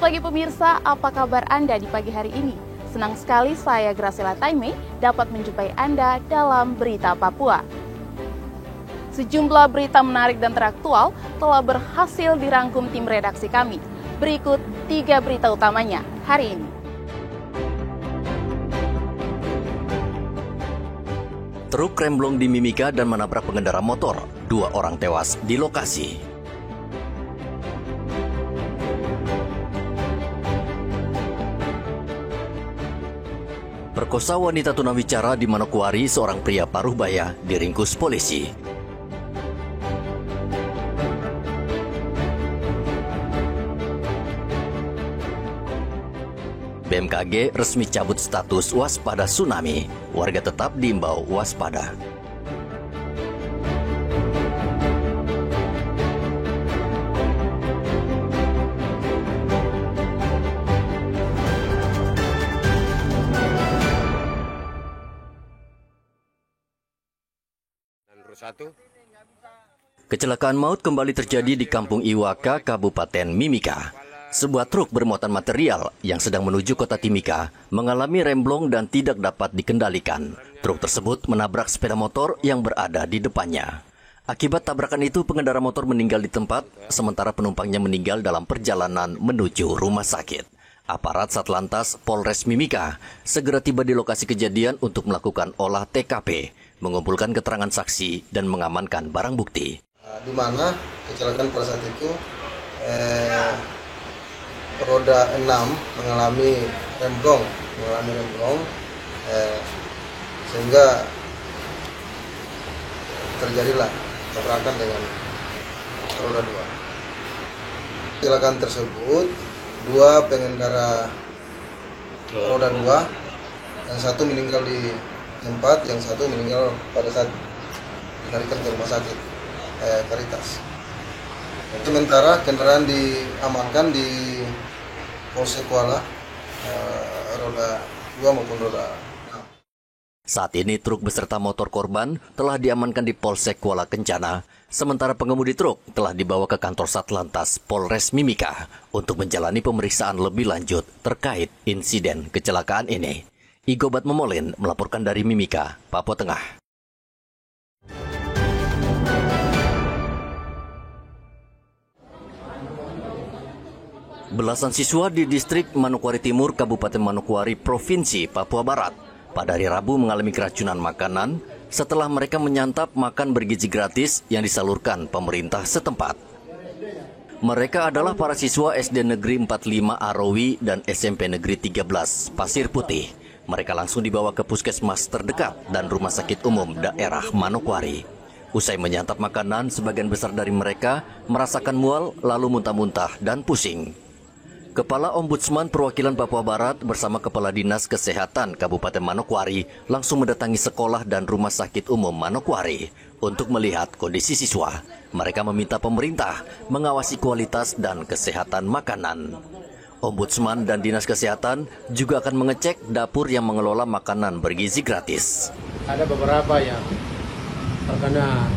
Selamat pagi pemirsa, apa kabar Anda di pagi hari ini? Senang sekali saya Graciela Taime dapat menjumpai Anda dalam Berita Papua. Sejumlah berita menarik dan teraktual telah berhasil dirangkum tim redaksi kami. Berikut 3 berita utamanya hari ini. Truk remblong di Mimika dan menabrak pengendara motor. 2 orang tewas di lokasi. Perkosa wanita tunawicara di Manokwari, seorang pria Paruhbaya diringkus polisi. BMKG resmi cabut status waspada tsunami. Warga tetap diimbau waspada. Kecelakaan maut kembali terjadi di Kampung Iwaka, Kabupaten Mimika. Sebuah truk bermuatan material yang sedang menuju kota Timika mengalami remblong dan tidak dapat dikendalikan. Truk tersebut menabrak sepeda motor yang berada di depannya. Akibat tabrakan itu, pengendara motor meninggal di tempat, sementara penumpangnya meninggal dalam perjalanan menuju rumah sakit. Aparat Satlantas Polres Mimika segera tiba di lokasi kejadian untuk melakukan olah TKP, mengumpulkan keterangan saksi, dan mengamankan barang bukti. Di mana kecelakaan pada saat itu roda 6 mengalami remblong, sehingga terjadilah tabrakan dengan roda 2. Kecelakaan tersebut 2 pengendara roda 2, yang 1 meninggal di tempat, yang 1 meninggal pada saat dilarikan ke rumah sakit Caritas. Sementara kendaraan diamankan di Polsek Kuala, roda 2 maupun roda 6. Saat ini truk beserta motor korban telah diamankan di Polsek Kuala Kencana, sementara pengemudi truk telah dibawa ke kantor Satlantas Polres Mimika untuk menjalani pemeriksaan lebih lanjut terkait insiden kecelakaan ini. Igobat Memolin melaporkan dari Mimika, Papua Tengah. Belasan siswa di distrik Manokwari Timur, Kabupaten Manokwari, Provinsi Papua Barat, pada hari Rabu mengalami keracunan makanan setelah mereka menyantap makan bergizi gratis yang disalurkan pemerintah setempat. Mereka adalah para siswa SD Negeri 45 Arawi dan SMP Negeri 13 Pasir Putih. Mereka langsung dibawa ke puskesmas terdekat dan rumah sakit umum daerah Manokwari. Usai menyantap makanan, sebagian besar dari mereka merasakan mual lalu muntah-muntah dan pusing. Kepala Ombudsman Perwakilan Papua Barat bersama Kepala Dinas Kesehatan Kabupaten Manokwari langsung mendatangi sekolah dan rumah sakit umum Manokwari untuk melihat kondisi siswa. Mereka meminta pemerintah mengawasi kualitas dan kesehatan makanan. Ombudsman dan Dinas Kesehatan juga akan mengecek dapur yang mengelola makanan bergizi gratis. Ada beberapa yang terkena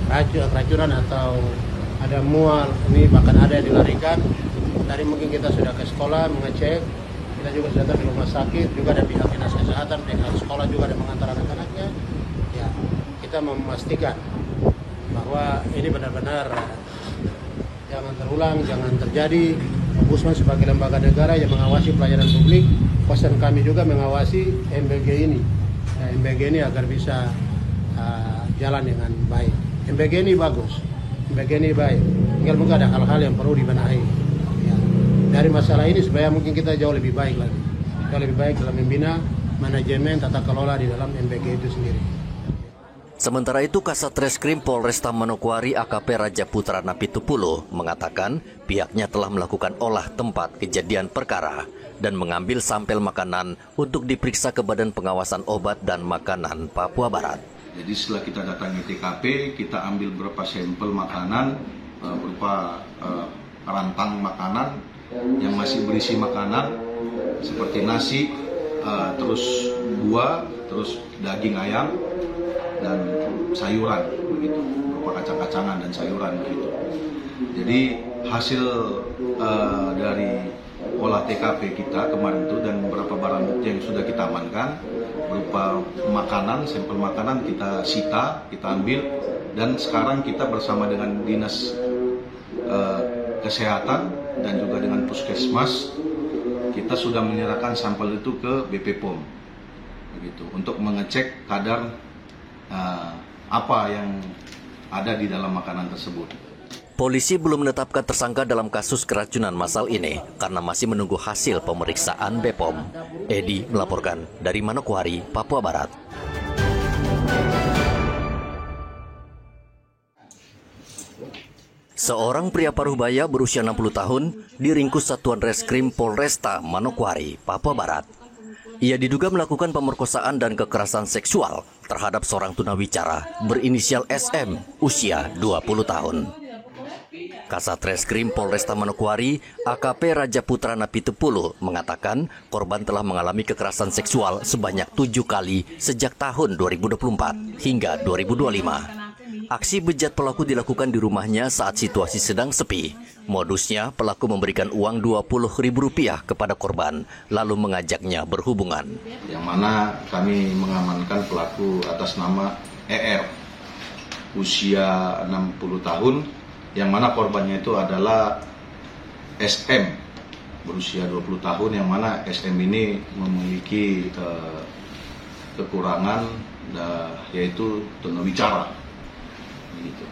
keracunan atau ada mual, ini bahkan ada yang dilarikan. Tadi mungkin kita sudah ke sekolah mengecek, kita juga sudah datang di rumah sakit, juga ada pihak Dinas Kesehatan, pihak sekolah juga ada mengantar anak-anaknya. Ya, kita memastikan bahwa ini benar-benar jangan terulang, jangan terjadi. Ombudsman sebagai lembaga negara yang mengawasi pelayanan publik, pesan kami juga mengawasi MBG ini. Nah, MBG ini agar bisa jalan dengan baik. MBG ini bagus. MBG ini baik, tinggal mungkin ada hal-hal yang perlu dibenahi. Ya. Dari masalah ini supaya mungkin kita jauh lebih baik lagi. Jauh lebih baik dalam membina manajemen tata kelola di dalam MBG itu sendiri. Sementara itu, Kasat Reskrim Polresta Manokwari AKP Raja Putra Napitupulo mengatakan pihaknya telah melakukan olah tempat kejadian perkara dan mengambil sampel makanan untuk diperiksa ke Badan Pengawasan Obat dan Makanan Papua Barat. Jadi setelah kita datangi TKP, kita ambil beberapa sampel makanan berupa rantang makanan yang masih berisi makanan seperti nasi, terus buah, terus daging ayam dan sayuran begitu, berupa kacang-kacangan dan sayuran begitu. Jadi hasil dari olah TKP kita kemarin itu dan beberapa barang bukti yang sudah kita amankan berupa makanan, sampel makanan kita sita, kita ambil, dan sekarang kita bersama dengan Dinas Kesehatan dan juga dengan Puskesmas kita sudah menyerahkan sampel itu ke BP POM begitu, untuk mengecek kadar apa yang ada di dalam makanan tersebut. Polisi belum menetapkan tersangka dalam kasus keracunan massal ini karena masih menunggu hasil pemeriksaan BPOM. Edi melaporkan dari Manokwari, Papua Barat. Seorang pria paruh-baya berusia 60 tahun diringkus Satuan Reskrim Polresta Manokwari, Papua Barat. Ia diduga melakukan pemerkosaan dan kekerasan seksual terhadap seorang tunawicara berinisial SM, usia 20 tahun. Kasat Reskrim Polresta Manokwari, AKP Raja Putra Napitupulu, mengatakan korban telah mengalami kekerasan seksual sebanyak 7 kali sejak tahun 2024 hingga 2025. Aksi bejat pelaku dilakukan di rumahnya saat situasi sedang sepi. Modusnya, pelaku memberikan uang Rp20.000 kepada korban, lalu mengajaknya berhubungan. Yang mana kami mengamankan pelaku atas nama ER, usia 60 tahun, yang mana korbannya itu adalah SM, berusia 20 tahun, yang mana SM ini memiliki kekurangan, yaitu tunawicara. Gitu.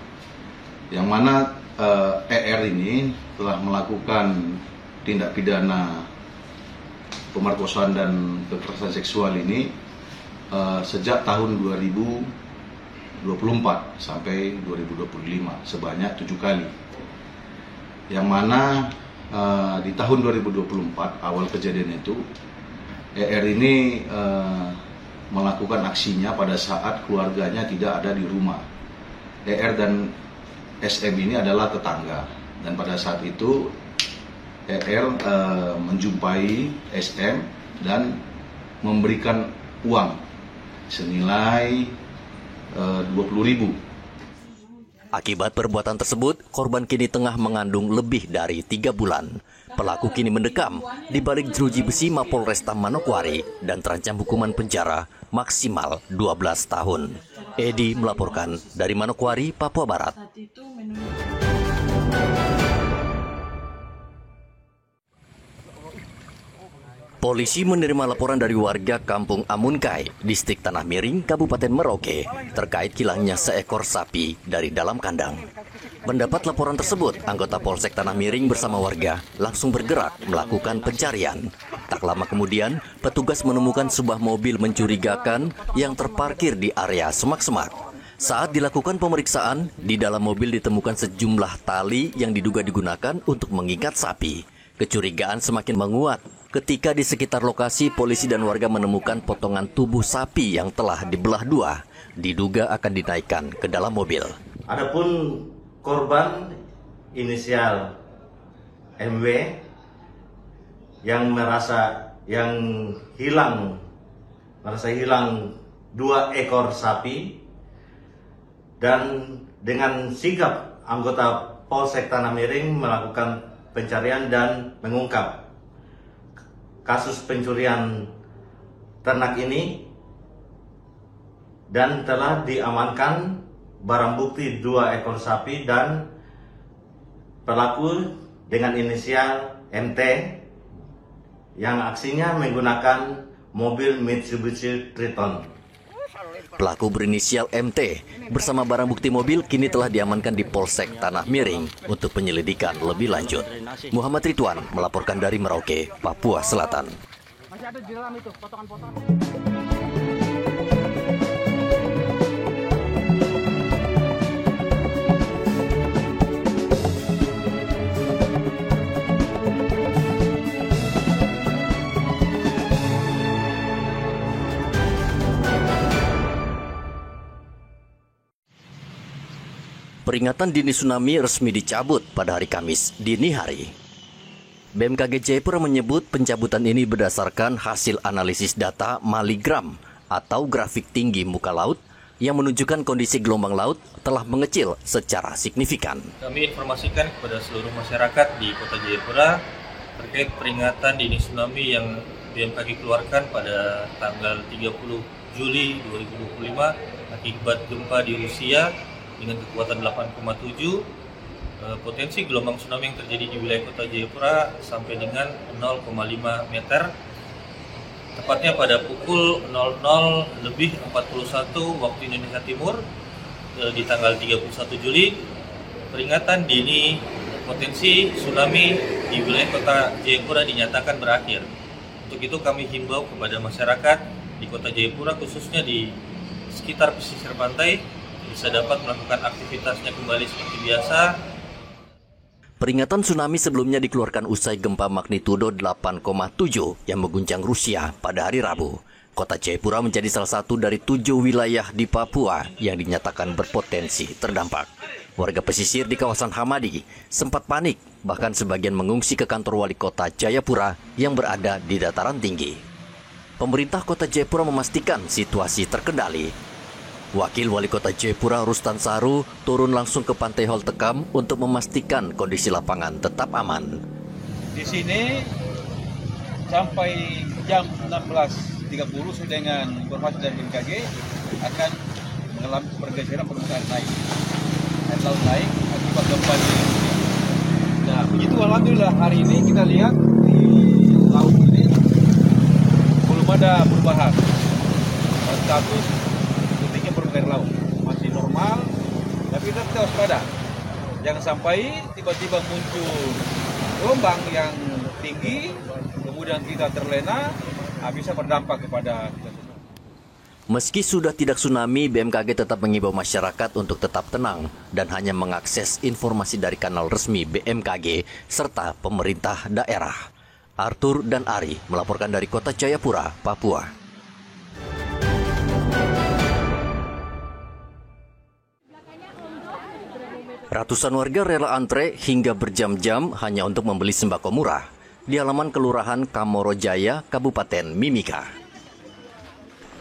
Yang mana ER ini telah melakukan tindak pidana pemerkosaan dan kekerasan seksual ini sejak tahun 2024 sampai 2025 sebanyak 7 kali. Yang mana di tahun 2024 awal kejadian itu ER ini melakukan aksinya pada saat keluarganya tidak ada di rumah. ER dan SM ini adalah tetangga, dan pada saat itu ER menjumpai SM dan memberikan uang senilai 20.000. Akibat perbuatan tersebut, korban kini tengah mengandung lebih dari 3 bulan. Pelaku kini mendekam di balik jeruji besi Mapolresta Manokwari dan terancam hukuman penjara maksimal 12 tahun. Edi melaporkan dari Manokwari, Papua Barat. Polisi menerima laporan dari warga Kampung Amunkai, Distrik Tanah Miring, Kabupaten Merauke, terkait hilangnya seekor sapi dari dalam kandang. Mendapat laporan tersebut, anggota Polsek Tanah Miring bersama warga langsung bergerak melakukan pencarian. Tak lama kemudian, petugas menemukan sebuah mobil mencurigakan yang terparkir di area semak-semak. Saat dilakukan pemeriksaan, di dalam mobil ditemukan sejumlah tali yang diduga digunakan untuk mengikat sapi. Kecurigaan semakin menguat ketika di sekitar lokasi polisi dan warga menemukan potongan tubuh sapi yang telah dibelah dua, diduga akan dinaikkan ke dalam mobil. Adapun korban inisial MW yang merasa hilang 2 ekor sapi, dan dengan sigap anggota Polsek Tanah Miring melakukan pencarian dan mengungkap kasus pencurian ternak ini, dan telah diamankan barang bukti 2 ekor sapi dan pelaku dengan inisial MT yang aksinya menggunakan mobil Mitsubishi Triton. Pelaku berinisial MT bersama barang bukti mobil kini telah diamankan di Polsek Tanah Miring untuk penyelidikan lebih lanjut. Muhammad Ridwan melaporkan dari Merauke, Papua Selatan. Masih ada di dalam itu potongan-potongan. Peringatan dini tsunami resmi dicabut pada hari Kamis dini hari. BMKG Jayapura menyebut pencabutan ini berdasarkan hasil analisis data maligram atau grafik tinggi muka laut yang menunjukkan kondisi gelombang laut telah mengecil secara signifikan. Kami informasikan kepada seluruh masyarakat di Kota Jayapura terkait peringatan dini tsunami yang BMKG keluarkan pada tanggal 30 Juli 2025 akibat gempa di Rusia dengan kekuatan 8,7. Potensi gelombang tsunami yang terjadi di wilayah Kota Jayapura sampai dengan 0,5 meter. Tepatnya pada pukul 00:41 waktu Indonesia Timur di tanggal 31 Juli, peringatan dini potensi tsunami di wilayah Kota Jayapura dinyatakan berakhir. Untuk itu kami himbau kepada masyarakat di Kota Jayapura, khususnya di sekitar pesisir pantai, bisa dapat melakukan aktivitasnya kembali seperti biasa. Peringatan tsunami sebelumnya dikeluarkan usai gempa magnitudo 8,7 yang mengguncang Rusia pada hari Rabu. Kota Jayapura menjadi salah satu dari 7 wilayah di Papua yang dinyatakan berpotensi terdampak. Warga pesisir di kawasan Hamadi sempat panik, bahkan sebagian mengungsi ke kantor wali kota Jayapura yang berada di dataran tinggi. Pemerintah Kota Jayapura memastikan situasi terkendali. Wakil Wali Kota Jayapura Rustan Saru turun langsung ke Pantai Hol Tekam untuk memastikan kondisi lapangan tetap aman. Di sini sampai jam 16.30 sesuai dengan informasi dari BMKG akan mengalami pergeseran permukaan naik. Air laut naik akibat gempa di sini. Nah, begitu alhamdulillah hari ini kita lihat di laut ini belum ada perubahan. Status permukaan laut masih normal, tapi kita waspada. Jangan sampai tiba-tiba muncul gelombang yang tinggi, kemudian kita terlena, bisa berdampak kepada kita semua. Meski sudah tidak tsunami, BMKG tetap mengimbau masyarakat untuk tetap tenang dan hanya mengakses informasi dari kanal resmi BMKG serta pemerintah daerah. Arthur dan Ari melaporkan dari Kota Jayapura, Papua. Ratusan warga rela antre hingga berjam-jam hanya untuk membeli sembako murah di halaman Kelurahan Kamorojaya, Kabupaten Mimika.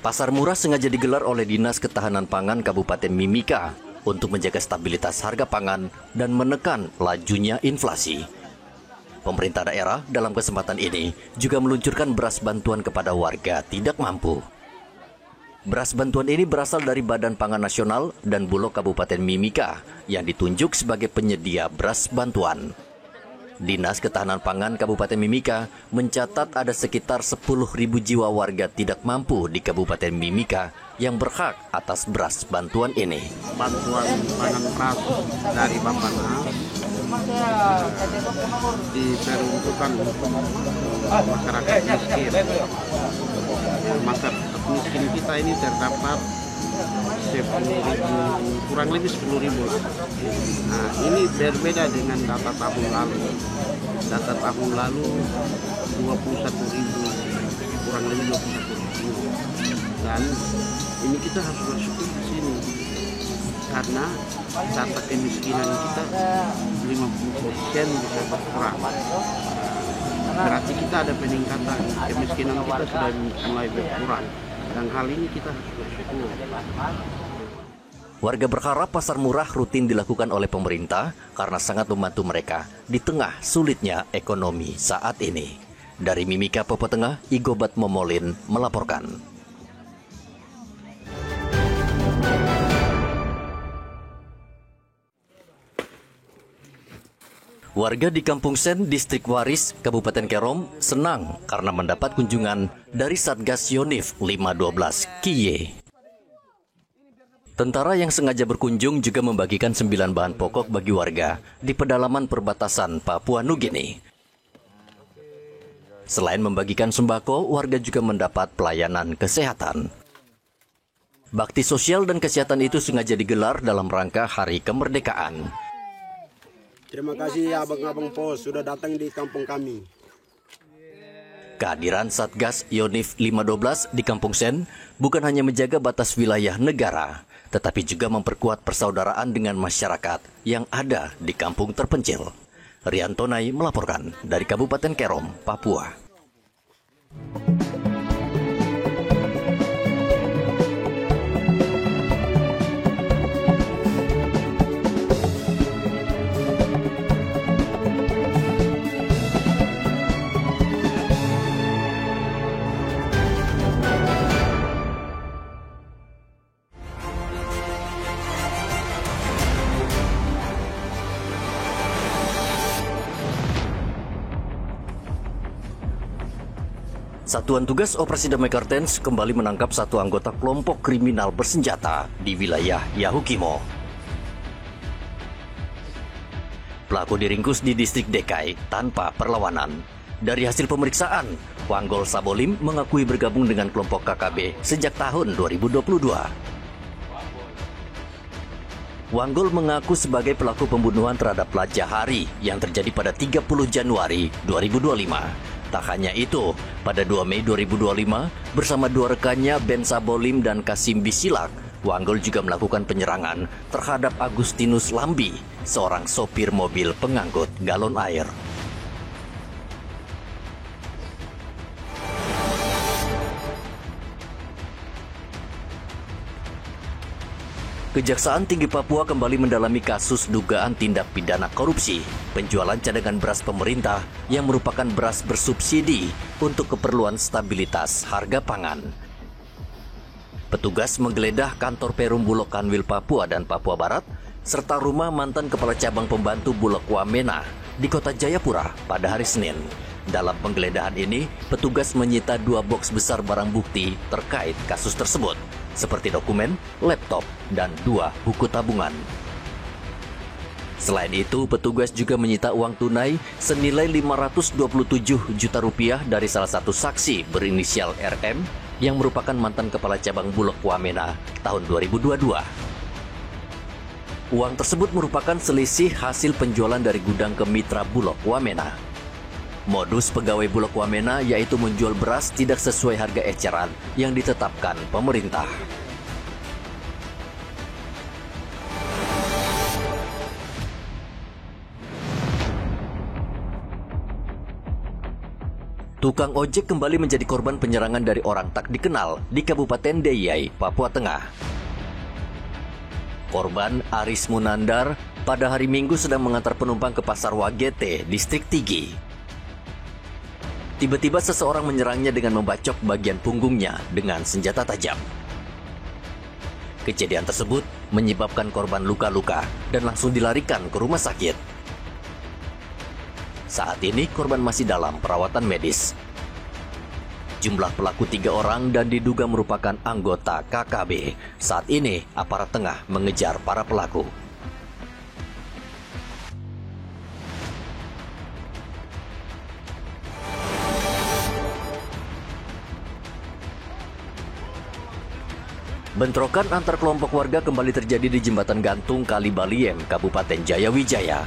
Pasar murah sengaja digelar oleh Dinas Ketahanan Pangan Kabupaten Mimika untuk menjaga stabilitas harga pangan dan menekan lajunya inflasi. Pemerintah daerah dalam kesempatan ini juga meluncurkan beras bantuan kepada warga tidak mampu. Beras bantuan ini berasal dari Badan Pangan Nasional dan Bulog Kabupaten Mimika yang ditunjuk sebagai penyedia beras bantuan. Dinas Ketahanan Pangan Kabupaten Mimika mencatat ada sekitar 10.000 jiwa warga tidak mampu di Kabupaten Mimika yang berhak atas beras bantuan ini. Bantuan pangan beras dari Bappenas diperuntukkan untuk masyarakat miskin. Masyarakat miskin kita ini terdapat 10.000, kurang lebih 10.000 lah. Nah, ini berbeda dengan data tahun lalu. Data tahun lalu 21.000, kurang lebih 21.000. Dan ini kita harus bersyukur di sini karena data kemiskinan kita 50% bisa berkurang. Berarti kita ada peningkatan, kemiskinan kita sudah mulai berkurang. Dan hal ini kita harus bersyukur. Warga berharap pasar murah rutin dilakukan oleh pemerintah karena sangat membantu mereka di tengah sulitnya ekonomi saat ini. Dari Mimika, Papua Tengah, Igobat Momolin melaporkan. Warga di Kampung Sen, Distrik Waris, Kabupaten Kerom senang karena mendapat kunjungan dari Satgas Yonif 512 Kiye. Tentara yang sengaja berkunjung juga membagikan 9 bahan pokok bagi warga di pedalaman perbatasan Papua Nugini. Selain membagikan sembako, warga juga mendapat pelayanan kesehatan. Bakti sosial dan kesehatan itu sengaja digelar dalam rangka Hari Kemerdekaan. Terima kasih abang-abang pos sudah datang di kampung kami. Kehadiran Satgas Yonif 512 di Kampung Sen bukan hanya menjaga batas wilayah negara, tetapi juga memperkuat persaudaraan dengan masyarakat yang ada di kampung terpencil. Riantonai melaporkan dari Kabupaten Kerom, Papua. Satuan Tugas Operasi Damai Kartens kembali menangkap satu anggota kelompok kriminal bersenjata di wilayah Yahukimo. Pelaku diringkus di distrik Dekai tanpa perlawanan. Dari hasil pemeriksaan, Wanggol Sabolim mengakui bergabung dengan kelompok KKB sejak tahun 2022. Wanggol mengaku sebagai pelaku pembunuhan terhadap Laja Hari yang terjadi pada 30 Januari 2025. Tak hanya itu, pada 2 Mei 2025, bersama dua rekannya Ben Sabolim dan Kasim Bisilak, Wanggol juga melakukan penyerangan terhadap Agustinus Lambi, seorang sopir mobil pengangkut galon air. Kejaksaan Tinggi Papua kembali mendalami kasus dugaan tindak pidana korupsi, penjualan cadangan beras pemerintah yang merupakan beras bersubsidi untuk keperluan stabilitas harga pangan. Petugas menggeledah kantor Perum Bulog Kanwil Papua dan Papua Barat, serta rumah mantan Kepala Cabang Pembantu Bulog Wamena di Kota Jayapura pada hari Senin. Dalam penggeledahan ini, petugas menyita 2 boks besar barang bukti terkait kasus tersebut, seperti dokumen, laptop, dan 2 buku tabungan. Selain itu, petugas juga menyita uang tunai senilai 527 juta rupiah dari salah satu saksi berinisial RM yang merupakan mantan Kepala Cabang Bulog Wamena tahun 2022. Uang tersebut merupakan selisih hasil penjualan dari gudang ke mitra Bulog Wamena. Modus pegawai Bulog Wamena yaitu menjual beras tidak sesuai harga eceran yang ditetapkan pemerintah. Tukang ojek kembali menjadi korban penyerangan dari orang tak dikenal di Kabupaten Deiyai, Papua Tengah. Korban Aris Munandar pada hari Minggu sedang mengantar penumpang ke Pasar Wagete, Distrik Tigi. Tiba-tiba seseorang menyerangnya dengan membacok bagian punggungnya dengan senjata tajam. Kejadian tersebut menyebabkan korban luka-luka dan langsung dilarikan ke rumah sakit. Saat ini korban masih dalam perawatan medis. Jumlah pelaku 3 orang dan diduga merupakan anggota KKB. Saat ini aparat tengah mengejar para pelaku. Bentrokan antar kelompok warga kembali terjadi di Jembatan Gantung Kali Baliem, Kabupaten Jayawijaya.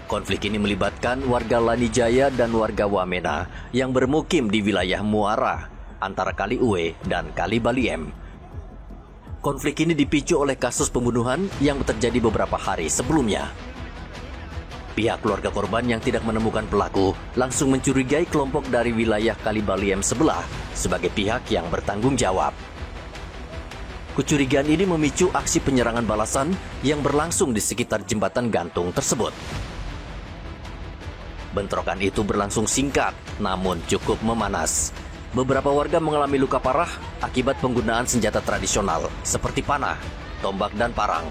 Konflik ini melibatkan warga Lanijaya dan warga Wamena yang bermukim di wilayah Muara antara Kali Uwe dan Kali Baliem. Konflik ini dipicu oleh kasus pembunuhan yang terjadi beberapa hari sebelumnya. Pihak keluarga korban yang tidak menemukan pelaku langsung mencurigai kelompok dari wilayah Kali Baliem sebelah sebagai pihak yang bertanggung jawab. Kecurigaan ini memicu aksi penyerangan balasan yang berlangsung di sekitar jembatan gantung tersebut. Bentrokan itu berlangsung singkat, namun cukup memanas. Beberapa warga mengalami luka parah akibat penggunaan senjata tradisional seperti panah, tombak, dan parang.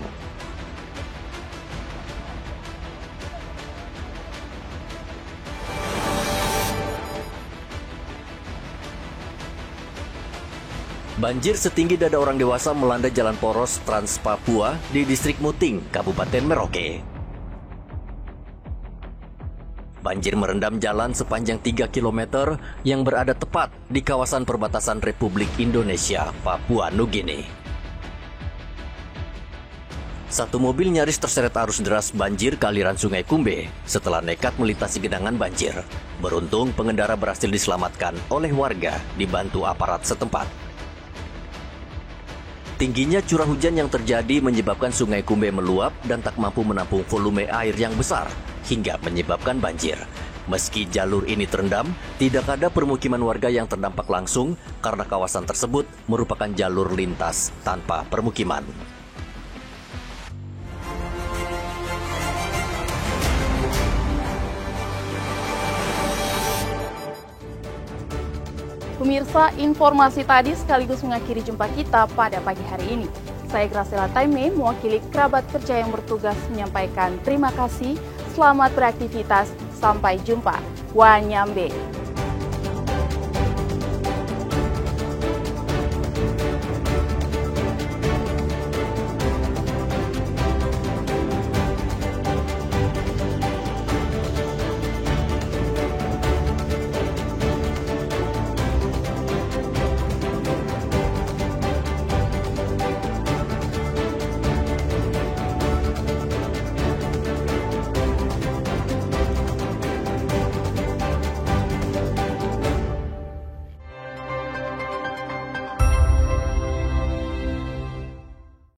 Banjir setinggi dada orang dewasa melanda jalan poros Trans Papua di Distrik Muting, Kabupaten Merauke. Banjir merendam jalan sepanjang 3 km yang berada tepat di kawasan perbatasan Republik Indonesia, Papua Nugini. Satu mobil nyaris terseret arus deras banjir ke aliran Sungai Kumbe setelah nekat melintasi genangan banjir. Beruntung pengendara berhasil diselamatkan oleh warga dibantu aparat setempat. Tingginya curah hujan yang terjadi menyebabkan Sungai Kumbe meluap dan tak mampu menampung volume air yang besar hingga menyebabkan banjir. Meski jalur ini terendam, tidak ada permukiman warga yang terdampak langsung karena kawasan tersebut merupakan jalur lintas tanpa permukiman. Pemirsa, informasi tadi sekaligus mengakhiri jumpa kita pada pagi hari ini. Saya Graciela Taime, mewakili kerabat kerja yang bertugas menyampaikan terima kasih, selamat beraktivitas, sampai jumpa. Wanyambe.